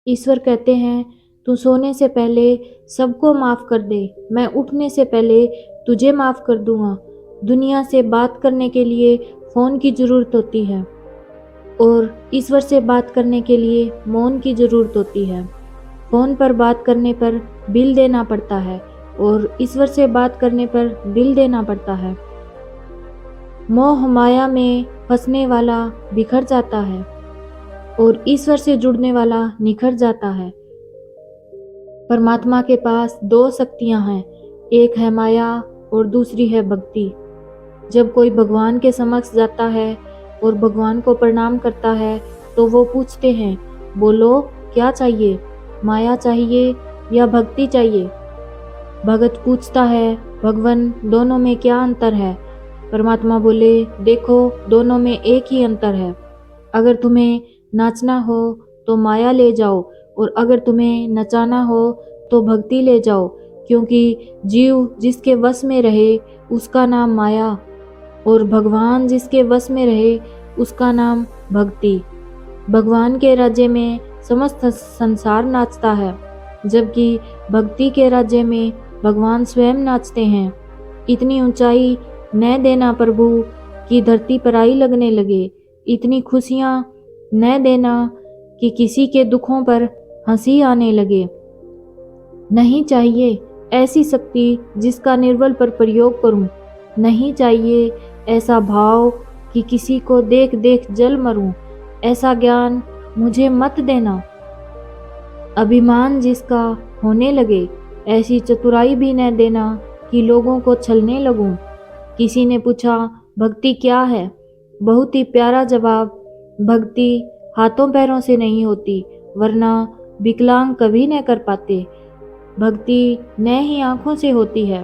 ईश्वर कहते हैं, तू सोने से पहले सबको माफ़ कर दे, मैं उठने से पहले तुझे माफ़ कर दूंगा। दुनिया से बात करने के लिए फ़ोन की ज़रूरत होती है और ईश्वर से बात करने के लिए मौन की ज़रूरत होती है। फ़ोन पर बात करने पर बिल देना पड़ता है और ईश्वर से बात करने पर दिल देना पड़ता है। मोह माया में फंसने वाला बिखर जाता है और ईश्वर से जुड़ने वाला निखर जाता है। परमात्मा के पास दो शक्तियां हैं, एक है माया और दूसरी है भक्ति। जब कोई भगवान के समक्ष जाता है और भगवान को प्रणाम करता है तो वो पूछते हैं, बोलो क्या चाहिए, माया चाहिए या भक्ति चाहिए। भगत पूछता है, भगवान दोनों में क्या अंतर है। परमात्मा बोले, देखो दोनों में एक ही अंतर है। अगर तुम्हें नाचना हो तो माया ले जाओ और अगर तुम्हें नचाना हो तो भक्ति ले जाओ, क्योंकि जीव जिसके वश में रहे उसका नाम माया और भगवान जिसके वश में रहे उसका नाम भक्ति। भगवान के राज्य में समस्त संसार नाचता है, जबकि भक्ति के राज्य में भगवान स्वयं नाचते हैं। इतनी ऊंचाई न देना प्रभु कि धरती पर आई लगने लगे, इतनी खुशियाँ न देना कि किसी के दुखों पर हंसी आने लगे। नहीं चाहिए ऐसी शक्ति जिसका निर्बल पर प्रयोग करूं, नहीं चाहिए ऐसा भाव कि किसी को देख देख जल मरूं। ऐसा ज्ञान मुझे मत देना, अभिमान जिसका होने लगे, ऐसी चतुराई भी न देना कि लोगों को छलने लगूं। किसी ने पूछा, भक्ति क्या है? बहुत ही प्यारा जवाब, भक्ति हाथों पैरों से नहीं होती, वरना विकलांग कभी न कर पाते। भक्ति न ही आँखों से होती है,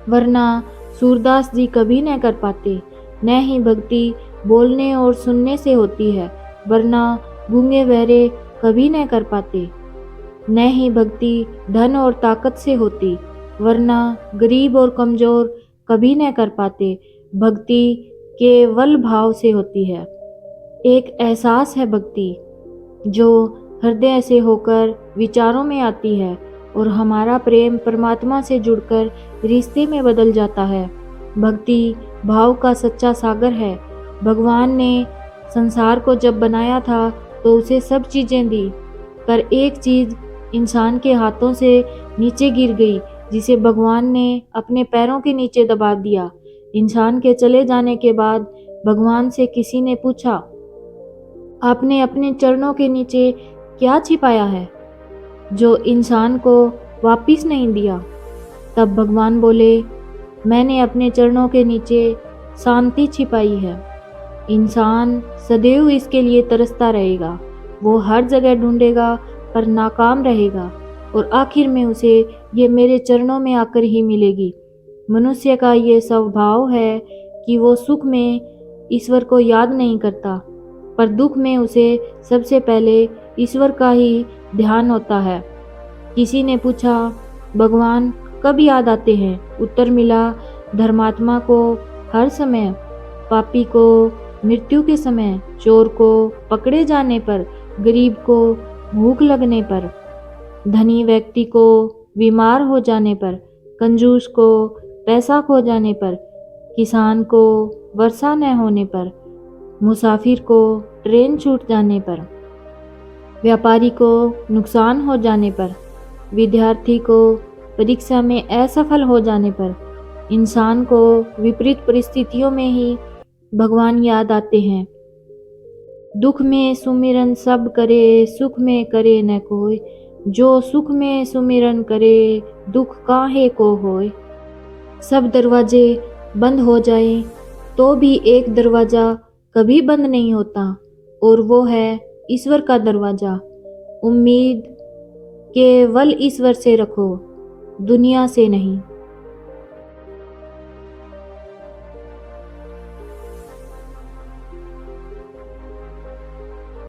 वरना सूरदास जी कभी न कर पाते। न ही भक्ति बोलने और सुनने से होती है, वरना गूंगे बहरे कभी न कर पाते। न ही भक्ति धन और ताकत से होती, वरना गरीब और कमजोर कभी न कर पाते। भक्ति केवल भाव से होती है। एक एहसास है भक्ति, जो हृदय से होकर विचारों में आती है और हमारा प्रेम परमात्मा से जुड़कर रिश्ते में बदल जाता है। भक्ति भाव का सच्चा सागर है। भगवान ने संसार को जब बनाया था तो उसे सब चीज़ें दी, पर एक चीज़ इंसान के हाथों से नीचे गिर गई, जिसे भगवान ने अपने पैरों के नीचे दबा दिया। इंसान के चले जाने के बाद भगवान से किसी ने पूछा, आपने अपने चरणों के नीचे क्या छिपाया है जो इंसान को वापिस नहीं दिया? तब भगवान बोले, मैंने अपने चरणों के नीचे शांति छिपाई है। इंसान सदैव इसके लिए तरसता रहेगा, वो हर जगह ढूंढेगा पर नाकाम रहेगा और आखिर में उसे ये मेरे चरणों में आकर ही मिलेगी। मनुष्य का ये स्वभाव है कि वो सुख में ईश्वर को याद नहीं करता, पर दुख में उसे सबसे पहले ईश्वर का ही ध्यान होता है। किसी ने पूछा, भगवान कब याद आते हैं? उत्तर मिला, धर्मात्मा को हर समय, पापी को मृत्यु के समय, चोर को पकड़े जाने पर, गरीब को भूख लगने पर, धनी व्यक्ति को बीमार हो जाने पर, कंजूस को पैसा खो जाने पर, किसान को वर्षा न होने पर, मुसाफिर को ट्रेन छूट जाने पर, व्यापारी को नुकसान हो जाने पर, विद्यार्थी को परीक्षा में असफल हो जाने पर, इंसान को विपरीत परिस्थितियों में ही भगवान याद आते हैं। दुख में सुमिरन सब करे, सुख में करे न कोई, जो सुख में सुमिरन करे, दुख काहे को होए। सब दरवाजे बंद हो जाएं तो भी एक दरवाज़ा कभी बंद नहीं होता, और वो है ईश्वर का दरवाज़ा। उम्मीद केवल ईश्वर से रखो, दुनिया से नहीं।